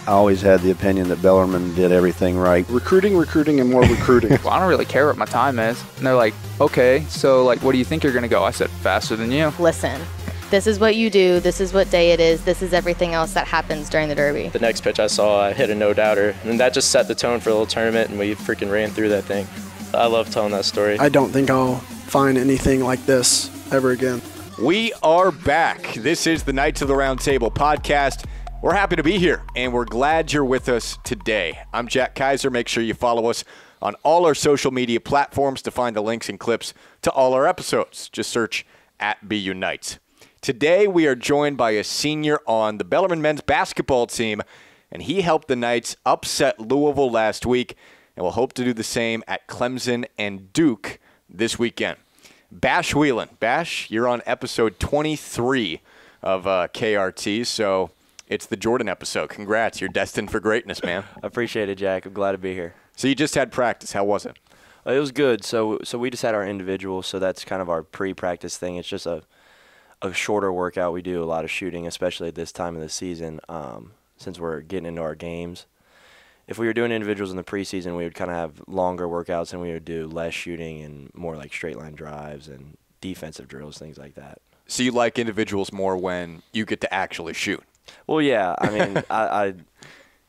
I always had the opinion that Bellarmine did everything right. Recruiting, and more recruiting. Well, I don't really care what my time is. And they're like, okay, so like, what do you think you're going to go? I said, faster than you. Listen, this is what you do. This is what day it is. This is everything else that happens during the Derby. The next pitch I saw, I hit a no-doubter, and that just set the tone for the little tournament, and we freaking ran through that thing. I love telling that story. I don't think I'll find anything like this ever again. We are back. This is the Knights of the Round Table podcast. We're happy to be here, and we're glad you're with us today. I'm Jack Kaiser. Make sure you follow us on all our social media platforms to find the links and clips to all our episodes. Just search at BU Knights. Today, we are joined by a senior on the Bellarmine men's basketball team, and he helped the Knights upset Louisville last week, and will hope to do the same at Clemson and Duke this weekend. Bash Wieland. Bash, you're on episode 23 of KRT, so it's the Jordan episode. Congrats. You're destined for greatness, man. I appreciate it, Jack. I'm glad to be here. So you just had practice. How was it? It was good. So we just had our individual, so that's kind of our pre-practice thing. It's just a shorter workout. We do a lot of shooting, especially at this time of the season, since we're getting into our games. If we were doing individuals in the preseason, we would kind of have longer workouts, and we would do less shooting and more like straight-line drives and defensive drills, things like that. So you like individuals more when you get to actually shoot? Well, yeah. I mean,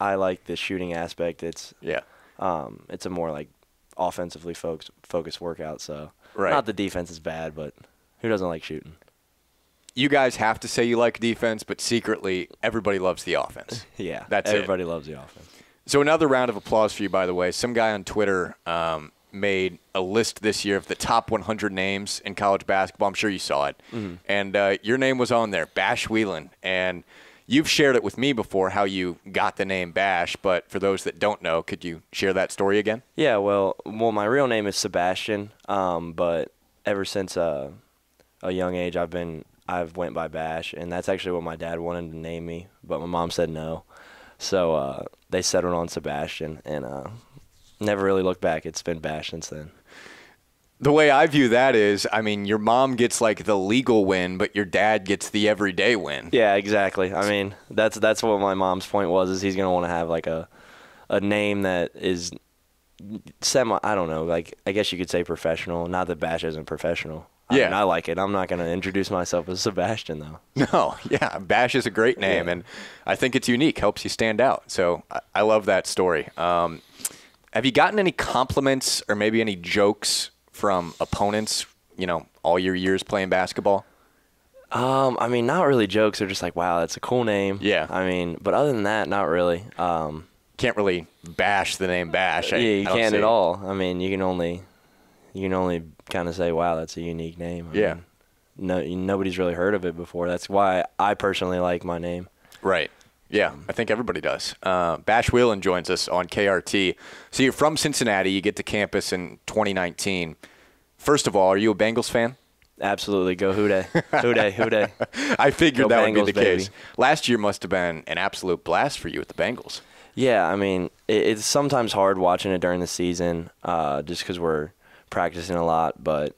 I like the shooting aspect. It's a more like offensively focused workout. So not the defense is bad, but who doesn't like shooting? You guys have to say you like defense, but secretly everybody loves the offense. Yeah, everybody loves the offense. So another round of applause for you, by the way. Some guy on Twitter made a list this year of the top 100 names in college basketball. I'm sure you saw it. Mm-hmm. And your name was on there, Bash Wieland. And you've shared it with me before, how you got the name Bash. But for those that don't know, could you share that story again? Yeah, well, my real name is Sebastian. But ever since a young age, I've went by Bash. And that's actually what my dad wanted to name me. But my mom said no. So they settled on Sebastian, and never really looked back. It's been Bash since then. The way I view that is, I mean, your mom gets like the legal win, but your dad gets the everyday win. Yeah, exactly. I mean, that's what my mom's point was, is he's going to want to have like a name that is I don't know, like I guess you could say professional. Not that Bash isn't professional. I mean, I like it. I'm not going to introduce myself as Sebastian, though. No, yeah, Bash is a great name, and I think it's unique, helps you stand out. So I love that story. Have you gotten any compliments or maybe any jokes from opponents, all your years playing basketball? I mean, not really jokes. They're just like, wow, that's a cool name. Yeah. I mean, but other than that, not really. Can't really bash the name Bash. Yeah, you can't at all. I mean, you can only kind of say, wow, that's a unique name. I mean, nobody's really heard of it before. That's why I personally like my name. Right. Yeah, I think everybody does. Bash Wieland joins us on KRT. So you're from Cincinnati. You get to campus in 2019. First of all, are you a Bengals fan? Absolutely. Go Houday. Houday, Houday. I figured that would be the baby. case. Last year must have been an absolute blast for you with the Bengals. Yeah, I mean, it's sometimes hard watching it during the season just because we're practicing a lot. But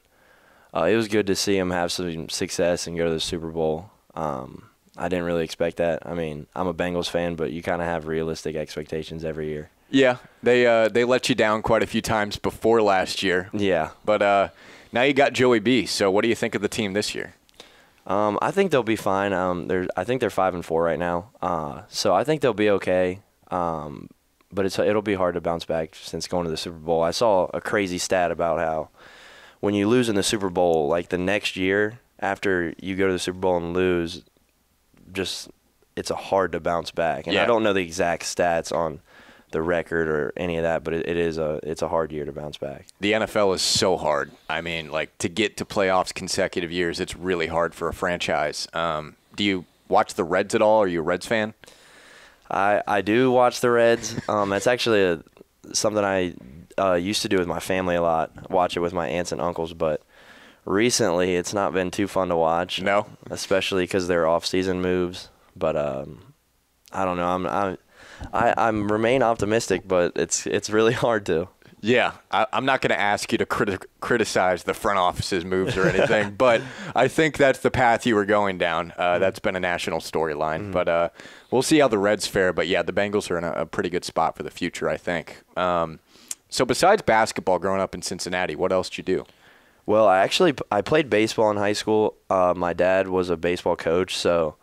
it was good to see them have some success and go to the Super Bowl. I didn't really expect that. I mean, I'm a Bengals fan, but you kind of have realistic expectations every year. Yeah, they let you down quite a few times before last year. Yeah. But now you got Joey B. So what do you think of the team this year? I think they'll be fine. I think they're 5-4 right now. So I think they'll be okay. But it'll be hard to bounce back since going to the Super Bowl. I saw a crazy stat about how when you lose in the Super Bowl, like the next year after you go to the Super Bowl and lose, it's hard to bounce back. And I don't know the exact stats on the record or any of that, but it's a hard year to bounce back. The NFL is so hard. I mean, like to get to playoffs consecutive years, it's really hard for a franchise. Do you watch the Reds at all? Are you a Reds fan? I do watch the Reds. That's actually something I used to do with my family a lot, watch it with my aunts and uncles, but recently it's not been too fun to watch. No? Especially because they're off-season moves. But I don't know. I remain optimistic, but it's really hard to. Yeah, I'm not going to ask you to criticize the front office's moves or anything, but I think that's the path you were going down. That's been a national storyline. But we'll see how the Reds fare. But, yeah, the Bengals are in a pretty good spot for the future, I think. So besides basketball growing up in Cincinnati, what else did you do? Well, I played baseball in high school. My dad was a baseball coach, so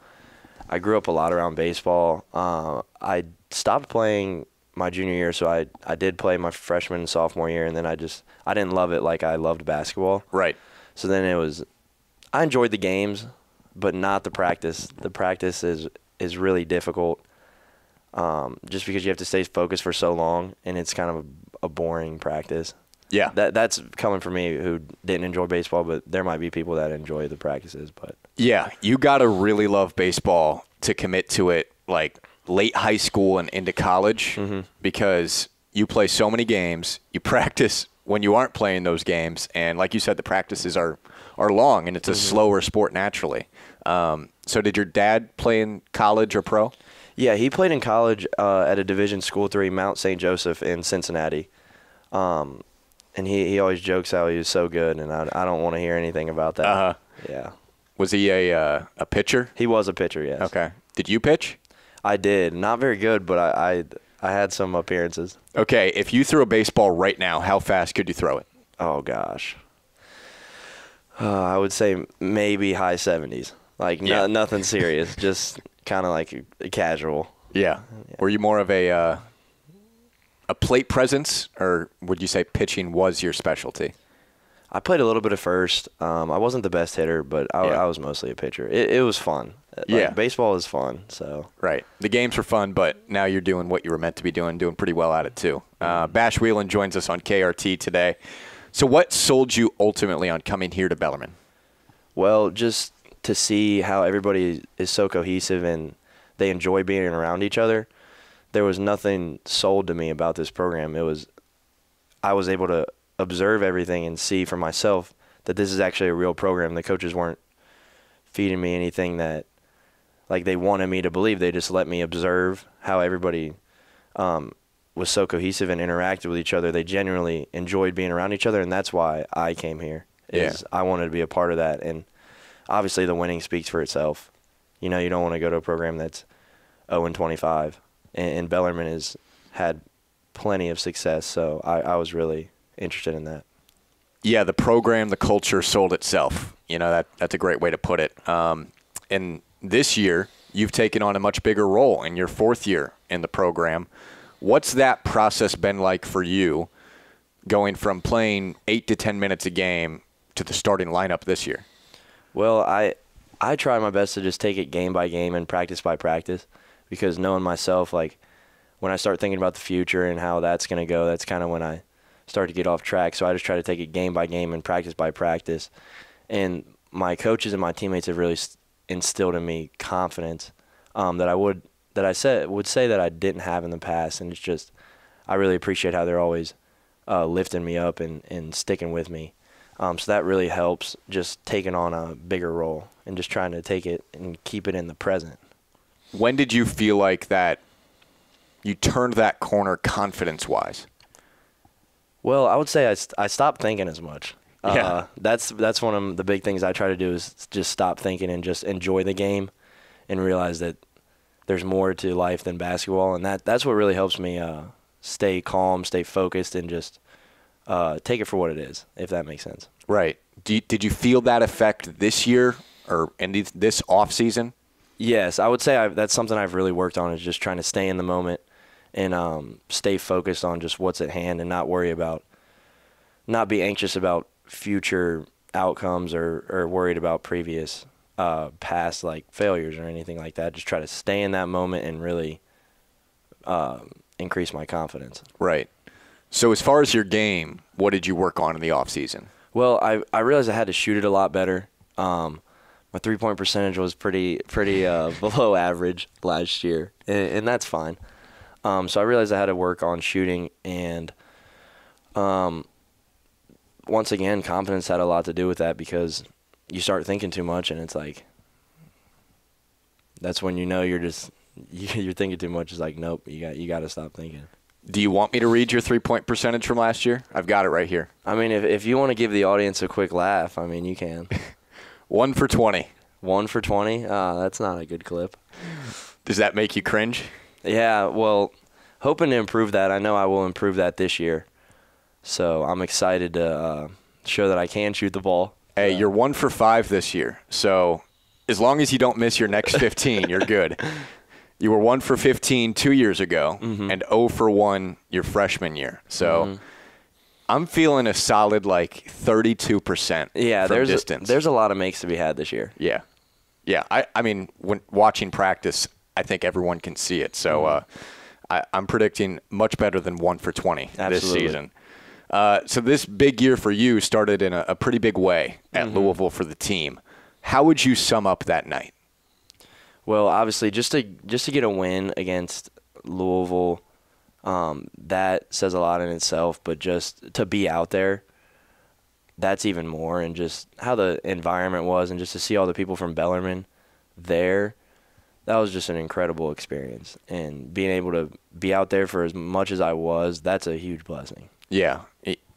I grew up a lot around baseball. I stopped playing my junior year, so I did play my freshman and sophomore year, and then I didn't love it like I loved basketball. Right. So then I enjoyed the games, but not the practice. The practice is really difficult, just because you have to stay focused for so long, and it's kind of a boring practice. Yeah. That's coming from me who didn't enjoy baseball, but there might be people that enjoy the practices. But yeah, you got to really love baseball to commit to it, like late high school and into college, because you play so many games, you practice when you aren't playing those games, and like you said, the practices are long, and it's a slower sport naturally. So did your dad play in college or pro? Yeah, he played in college at a Division School III, Mount St. Joseph in Cincinnati. And he always jokes how he was so good, and I don't want to hear anything about that. Yeah. Was he a pitcher? He was a pitcher, yes. Okay. Did you pitch? I did. Not very good, but I had some appearances. Okay, if you threw a baseball right now, how fast could you throw it? Oh, gosh. I would say maybe high 70s. Like, nothing serious, just kind of like casual. Yeah. Were you more of a plate presence, or would you say pitching was your specialty? I played a little bit at first. I wasn't the best hitter, but I was mostly a pitcher. It was fun. Baseball is fun. So right. The games were fun, but now you're doing what you were meant to be doing pretty well at it too. Bash Wieland joins us on KRT today. So what sold you ultimately on coming here to Bellarmine? Well, just to see how everybody is so cohesive and they enjoy being around each other. There was nothing sold to me about this program. I was able to observe everything and see for myself that this is actually a real program. The coaches weren't feeding me anything that like they wanted me to believe. They just let me observe how everybody was so cohesive and interacted with each other. They genuinely enjoyed being around each other, and that's why I came here. I wanted to be a part of that, and obviously the winning speaks for itself. You know, you don't want to go to a program that's 0-25, and Bellarmine has had plenty of success, so I was really interested in that. Yeah, the program, the culture sold itself. You know, that's a great way to put it. And this year, you've taken on a much bigger role in your fourth year in the program. What's that process been like for you, going from playing 8 to 10 minutes a game to the starting lineup this year? Well, I try my best to just take it game by game and practice by practice, because knowing myself, like when I start thinking about the future and how that's going to go, that's kind of when I start to get off track. So I just try to take it game by game and practice by practice. And my coaches and my teammates have really instilled in me confidence that I would say that I didn't have in the past. And it's just, I really appreciate how they're always lifting me up and sticking with me. So that really helps, just taking on a bigger role and just trying to take it and keep it in the present. When did you feel like that you turned that corner confidence-wise? Well, I would say I stopped thinking as much. That's one of the big things I try to do, is just stop thinking and just enjoy the game and realize that there's more to life than basketball. And that's what really helps me stay calm, stay focused, and just take it for what it is, if that makes sense. Right. Did you feel that effect this year or in this off season? Yes, I would say that's something I've really worked on, is just trying to stay in the moment and stay focused on just what's at hand and not be anxious about future outcomes or worried about previous past like failures or anything like that. Just try to stay in that moment and really increase my confidence. Right. So as far as your game, what did you work on in the off season? Well, I realized I had to shoot it a lot better. My three-point percentage was pretty below average last year, and that's fine. So I realized I had to work on shooting, and once again, confidence had a lot to do with that, because you start thinking too much, and it's like that's when you know you're thinking too much. It's like, nope, you got to stop thinking. Do you want me to read your 3-point percentage from last year? I've got it right here. I mean, if you want to give the audience a quick laugh, I mean, you can. 1 for 20. 1 for 20? That's not a good clip. Does that make you cringe? Yeah, well, hoping to improve that. I know I will improve that this year. So I'm excited to show that I can shoot the ball. Hey, you're 1 for 5 this year. So as long as you don't miss your next 15, you're good. You were 1 for 15 2 years ago and 0 for 1 your freshman year. So I'm feeling a solid 32% from distance. There's a lot of makes to be had this year. Yeah. Yeah. I mean, when watching practice, I think everyone can see it. So I'm predicting much better than 1 for 20 this season. So this big year for you started in a pretty big way at Louisville for the team. How would you sum up that night? Well, obviously, just to get a win against Louisville, that says a lot in itself. But just to be out there, that's even more. And just how the environment was, and just to see all the people from Bellarmine there, that was just an incredible experience. And being able to be out there for as much as I was, that's a huge blessing. Yeah.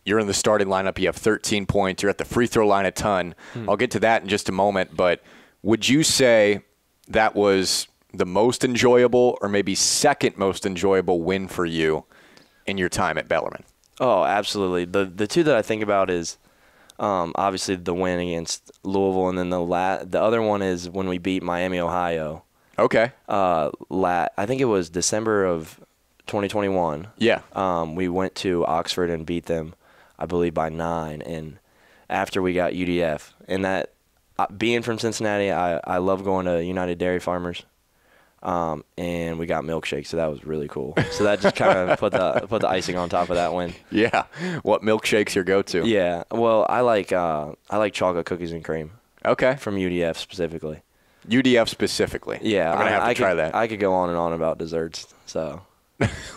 You're in the starting lineup. You have 13 points. You're at the free throw line a ton. I'll get to that in just a moment. But would you say that was the most enjoyable or maybe second most enjoyable win for you in your time at Bellarmine? Oh, absolutely. The two that I think about is obviously the win against Louisville, and then the other one is when we beat Miami, Ohio. Okay. I think it was December of 2021. Yeah. We went to Oxford and beat them, I believe, by 9. And after we got UDF, and that being from Cincinnati, I love going to United Dairy Farmers. And we got milkshakes, so that was really cool. So that just kind of put the icing on top of that win. Yeah. What milkshake's your go-to? Yeah. Well, I like chocolate cookies and cream. Okay. From UDF specifically. UDF specifically. Yeah. I'm gonna have to try that. I could go on and on about desserts. So.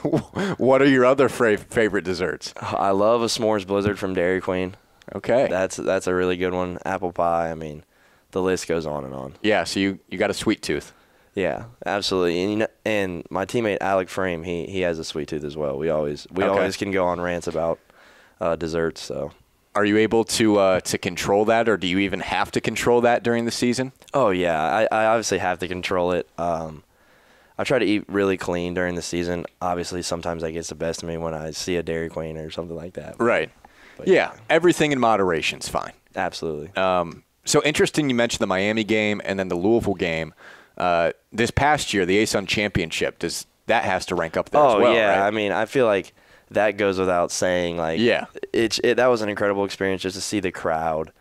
What are your other favorite desserts? I love a s'mores blizzard from Dairy Queen. Okay. That's a really good one. Apple pie. I mean, the list goes on and on. Yeah. So you got a sweet tooth. Yeah, absolutely. And my teammate Alec Frame, he has a sweet tooth as well. We always can go on rants about desserts. So, are you able to control that, or do you even have to control that during the season? Oh yeah, I obviously have to control it. I try to eat really clean during the season. Obviously, sometimes that gets the best of me when I see a Dairy Queen or something like that. Right. But, yeah, everything in moderation's fine. Absolutely. So interesting. You mentioned the Miami game and then the Louisville game. This past year, the ASUN Championship, that has to rank up there as well, Oh, yeah. right? I mean, I feel like that goes without saying. Like, yeah. That was an incredible experience just to see the crowd,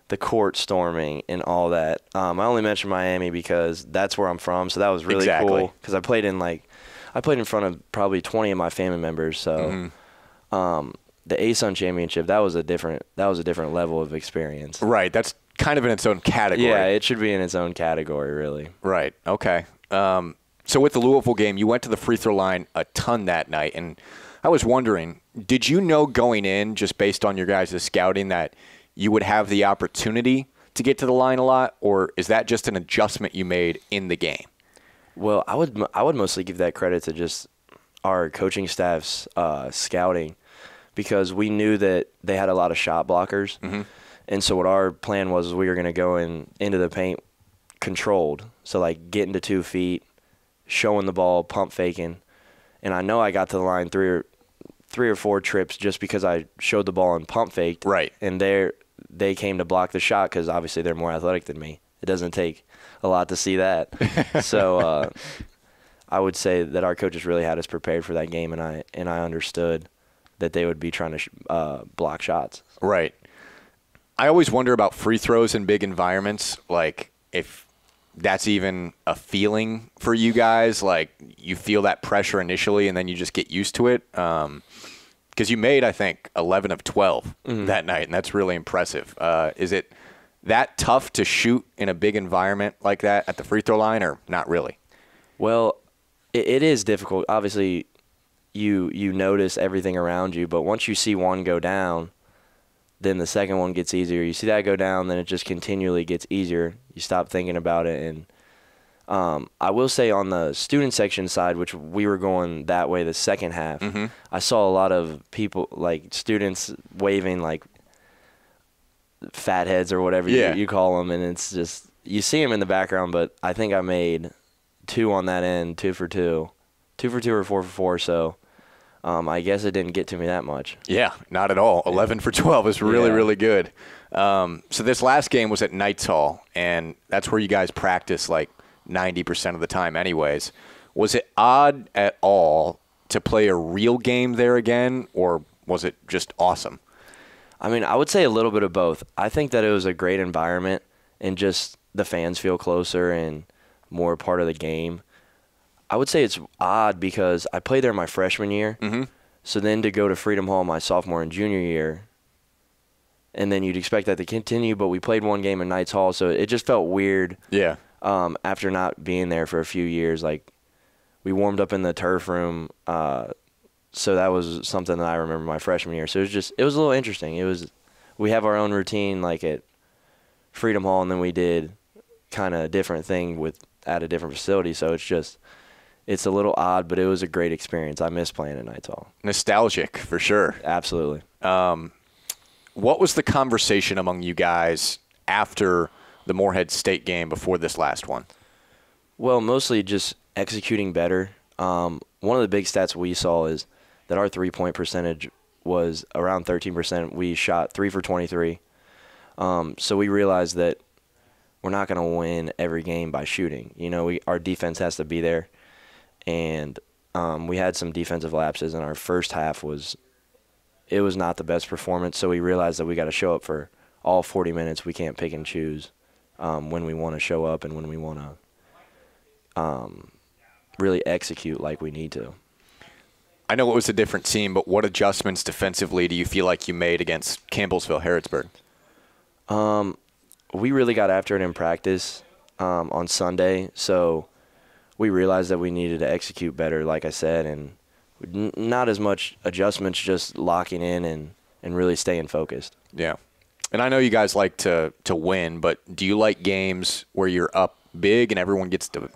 the court storming, and all that. I only mentioned Miami because that's where I'm from, so that was really cool. Because I played in front of probably 20 of my family members. So, the ASUN Championship, that was a different level of experience. Right. That's kind of in its own category. Yeah, it should be in its own category, really. Right. Okay. So with the Louisville game, you went to the free throw line a ton that night, and I was wondering, did you know going in, just based on your guys' scouting, that you would have the opportunity to get to the line a lot, or is that just an adjustment you made in the game? Well, I would mostly give that credit to just our coaching staff's scouting, because we knew that they had a lot of shot blockers. And so what our plan was we were going to go into the paint controlled. So, like, getting to 2 feet, showing the ball, pump faking. And I know I got to the line three or four trips just because I showed the ball and pump faked. Right. And they came to block the shot because obviously they're more athletic than me. It doesn't take a lot to see that. So I would say that our coaches really had us prepared for that game, and I understood that they would be trying to block shots. Right. I always wonder about free throws in big environments, like if that's even a feeling for you guys, like you feel that pressure initially and then you just get used to it. Because you made, I think, 11 of 12 that night, and that's really impressive. Is it that tough to shoot in a big environment like that at the free throw line, or not really? Well, it is difficult. Obviously, you notice everything around you, but once you see one go down, then the second one gets easier. You see that go down, then it just continually gets easier. You stop thinking about it, and I will say on the student section side, which we were going that way the second half, I saw a lot of people, like students waving like fatheads or whatever you call them, and it's just, you see them in the background, but I think I made 2 on that end, 2 for 2. 2 for 2 or 4 for 4, so I guess it didn't get to me that much. Yeah, not at all. 11 for 12 is really, really good. So this last game was at Knights Hall, and that's where you guys practice like 90% of the time anyways. Was it odd at all to play a real game there again, or was it just awesome? I mean, I would say a little bit of both. I think that it was a great environment, and just the fans feel closer and more part of the game. I would say it's odd because I played there my freshman year, so then to go to Freedom Hall my sophomore and junior year, and then you'd expect that to continue, but we played one game in Knights Hall, so it just felt weird. Yeah. After not being there for a few years, like we warmed up in the turf room, so that was something that I remember my freshman year. So it was a little interesting. We have our own routine like at Freedom Hall, and then we did kind of a different thing at a different facility. So it's a little odd, but it was a great experience. I miss playing at Knights Hall. Nostalgic for sure. Absolutely. What was the conversation among you guys after the Morehead State game before this last one? Well, mostly just executing better. One of the big stats we saw is that our three-point percentage was around 13%. We shot 3 for 23. So we realized that we're not going to win every game by shooting. You know, our defense has to be there. And we had some defensive lapses, and our first half was not the best performance. So we realized that we got to show up for all 40 minutes. We can't pick and choose when we want to show up and when we want to really execute like we need to. I know it was a different team, but what adjustments defensively do you feel like you made against Campbellsville Harrodsburg? We really got after it in practice on Sunday, so we realized that we needed to execute better, like I said, and not as much adjustments, just locking in and really staying focused. Yeah. And I know you guys like to win, but do you like games where you're up big and everyone gets to,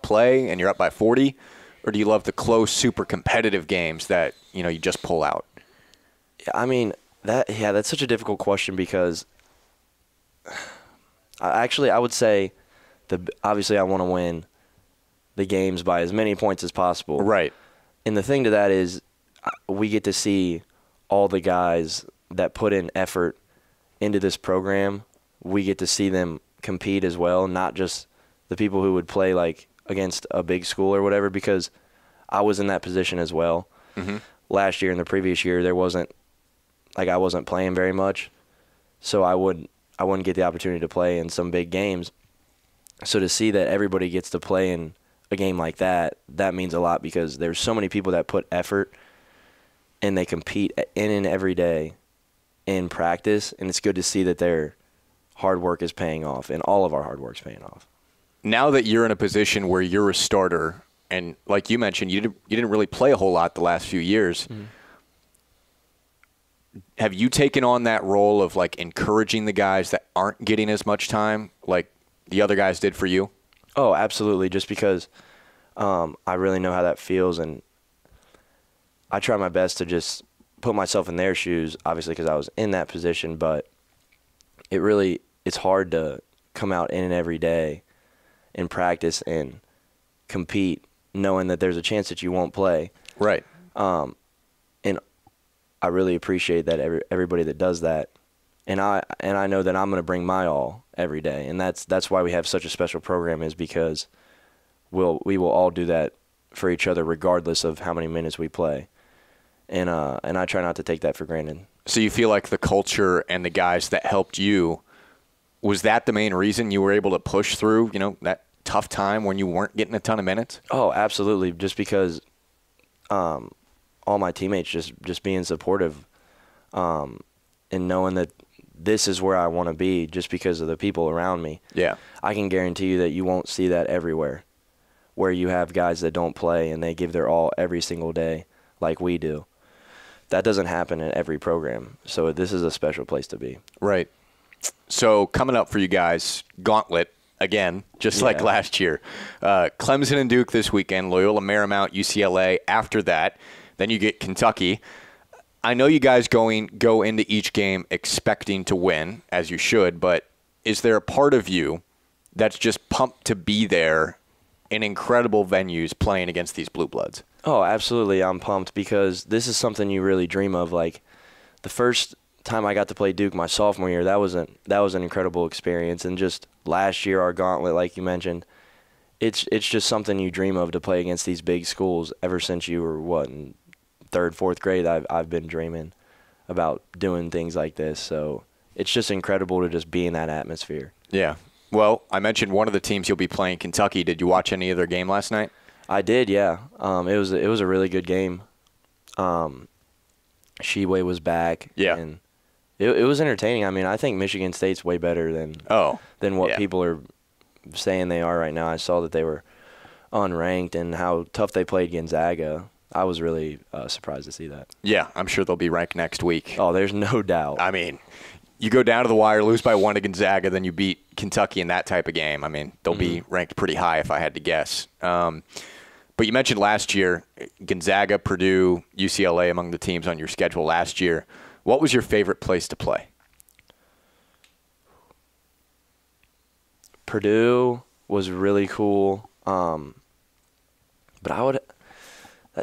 play and you're up by 40? Or do you love the close, super competitive games that, you just pull out? I mean, that's such a difficult question because I would say obviously I want to win the games by as many points as possible. Right. And the thing to that is we get to see all the guys that put in effort into this program. We get to see them compete as well, not just the people who would play like against a big school or whatever, because I was in that position as well. Last year and the previous year, I wasn't playing very much, so I wouldn't get the opportunity to play in some big games. So to see that everybody gets to play in a game like that means a lot, because there's so many people that put effort and they compete in and every day in practice, and it's good to see that their hard work is paying off, and all of our hard work's paying off. Now that you're in a position where you're a starter, and like you mentioned, you didn't really play a whole lot the last few years, have you taken on that role of like encouraging the guys that aren't getting as much time like the other guys did for you? Oh, absolutely, just because I really know how that feels, and I try my best to just put myself in their shoes, obviously because I was in that position, but it's hard to come out in and every day in practice and compete knowing that there's a chance that you won't play. Right. And I really appreciate that everybody that does that. And I know that I'm going to bring my all every day. And that's why we have such a special program, is because we will all do that for each other regardless of how many minutes we play. And I try not to take that for granted. So you feel like the culture and the guys that helped you, was that the main reason you were able to push through, that tough time when you weren't getting a ton of minutes? Oh, absolutely. Just because all my teammates just being supportive and knowing that this is where I want to be just because of the people around me. Yeah. I can guarantee you that you won't see that everywhere, where you have guys that don't play and they give their all every single day like we do. That doesn't happen in every program. So this is a special place to be. Right. So coming up for you guys, Gauntlet, again, just like last year. Clemson and Duke this weekend, Loyola Marymount, UCLA. After that, then you get Kentucky. I know you guys go into each game expecting to win, as you should, but is there a part of you that's just pumped to be there in incredible venues playing against these Blue Bloods? Oh, absolutely. I'm pumped because this is something you really dream of. Like, the first time I got to play Duke my sophomore year, that was an incredible experience. And just last year, our gauntlet, like you mentioned, it's just something you dream of to play against these big schools. Ever since you were, in third, fourth grade, I've been dreaming about doing things like this. So it's just incredible to just be in that atmosphere. Yeah. Well, I mentioned one of the teams you'll be playing, Kentucky. Did you watch any of their game last night? I did, yeah. It was a really good game. Sheway was back. Yeah. And it was entertaining. I mean, I think Michigan State's way better than what people are saying they are right now. I saw that they were unranked and how tough they played Gonzaga. I was really surprised to see that. Yeah, I'm sure they'll be ranked next week. Oh, there's no doubt. I mean, you go down to the wire, lose by 1 to Gonzaga, then you beat Kentucky in that type of game. I mean, they'll be ranked pretty high if I had to guess. But you mentioned last year, Gonzaga, Purdue, UCLA among the teams on your schedule last year. What was your favorite place to play? Purdue was really cool. But I would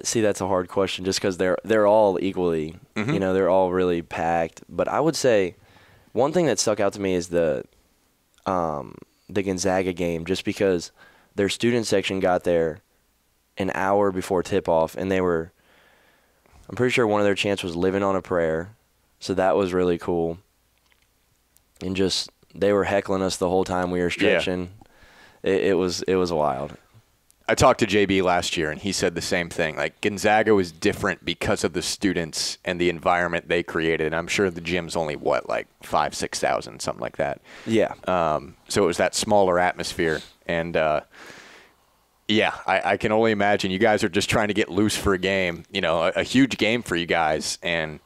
see that's a hard question just because they're all equally, they're all really packed. But I would say one thing that stuck out to me is the Gonzaga game, just because their student section got there an hour before tip-off, and I'm pretty sure one of their chants was living on a prayer. So that was really cool. And just, they were heckling us the whole time we were stretching. Yeah. It was wild. I talked to JB last year, and he said the same thing. Like, Gonzaga was different because of the students and the environment they created. And I'm sure the gym's only, 5,000, 6,000, something like that. Yeah. So it was that smaller atmosphere. And, I can only imagine you guys are just trying to get loose for a game, a huge game for you guys. And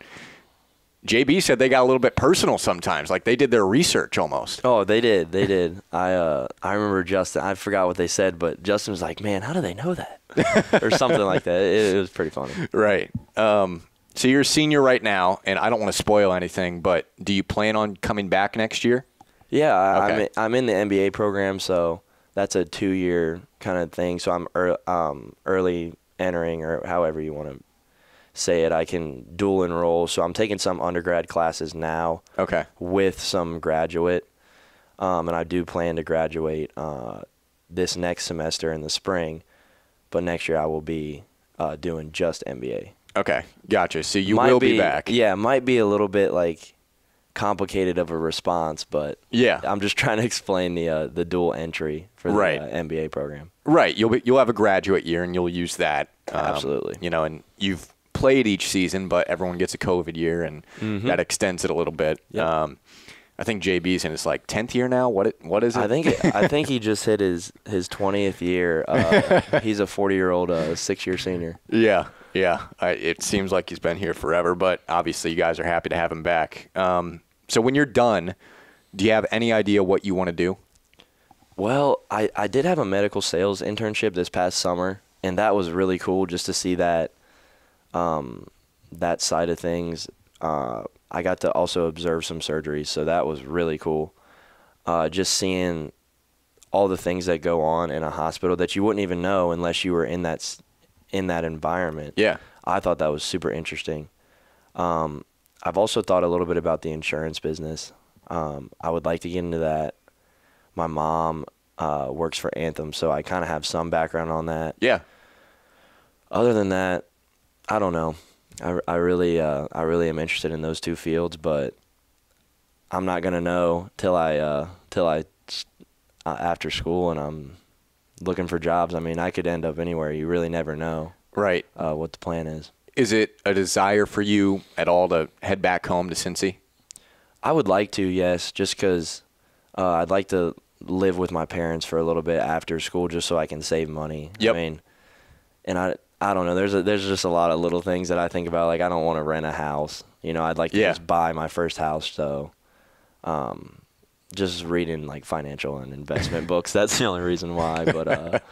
JB said they got a little bit personal sometimes, like they did their research almost. Oh, they did. They did. I remember Justin. I forgot what they said, but Justin was like, "Man, how do they know that?" or something like that. It was pretty funny. Right. So you're a senior right now, and I don't want to spoil anything, but do you plan on coming back next year? Yeah, Okay. I'm in the MBA program, so that's a 2-year kind of thing. So I'm early entering, or however you want to say it. I can dual enroll, so I'm taking some undergrad classes now. Okay. With some graduate, and I do plan to graduate this next semester in the spring, but next year I will be doing just MBA. Okay, gotcha. So you will be back. Yeah, it might be a little bit complicated of a response, but I'm just trying to explain the dual entry for the MBA program. Right. You'll have a graduate year, and you'll use that. Absolutely. And you've played each season, but everyone gets a COVID year, and that extends it a little bit. Yep. I think JB's in his 10th year now. What is it? I think he just hit his 20th year. He's a 40-year-old 6-year senior. Yeah. It seems like he's been here forever, but obviously you guys are happy to have him back. So when you're done, do you have any idea what you want to do? Well, I did have a medical sales internship this past summer, and that was really cool just to see that side of things. I got to also observe some surgeries, so that was really cool. Just seeing all the things that go on in a hospital that you wouldn't even know unless you were in that environment. Yeah. I thought that was super interesting. I've also thought a little bit about the insurance business. I would like to get into that. My mom works for Anthem, so I kind of have some background on that. Yeah. Other than that, I don't know. I really am interested in those two fields, but I'm not gonna know till I after school and I'm looking for jobs. I mean, I could end up anywhere. You really never know. Right. What the plan is. Is it a desire for you at all to head back home to Cincy? I would like to, yes, just because I'd like to live with my parents for a little bit after school just so I can save money. Yep. I mean, and I don't know. There's just a lot of little things that I think about. Like, I don't want to rent a house. I'd like to just buy my first house. So just reading like financial and investment books. That's the only reason why. But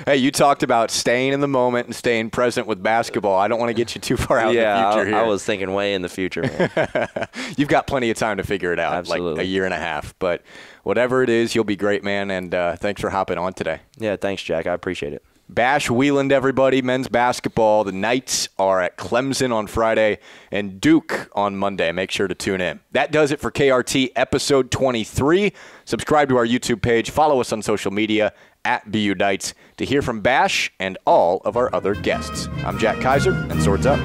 hey, you talked about staying in the moment and staying present with basketball. I don't want to get you too far out in the future here. I was thinking way in the future, man. You've got plenty of time to figure it out, Absolutely. like a year and a half. But whatever it is, you'll be great, man. And thanks for hopping on today. Yeah, thanks, Jack. I appreciate it. Bash Wieland, everybody, men's basketball. The Knights are at Clemson on Friday and Duke on Monday. Make sure to tune in. That does it for KRT episode 23. Subscribe to our YouTube page. Follow us on social media at BU Knights to hear from Bash and all of our other guests. I'm Jack Kaiser, and Swords Up.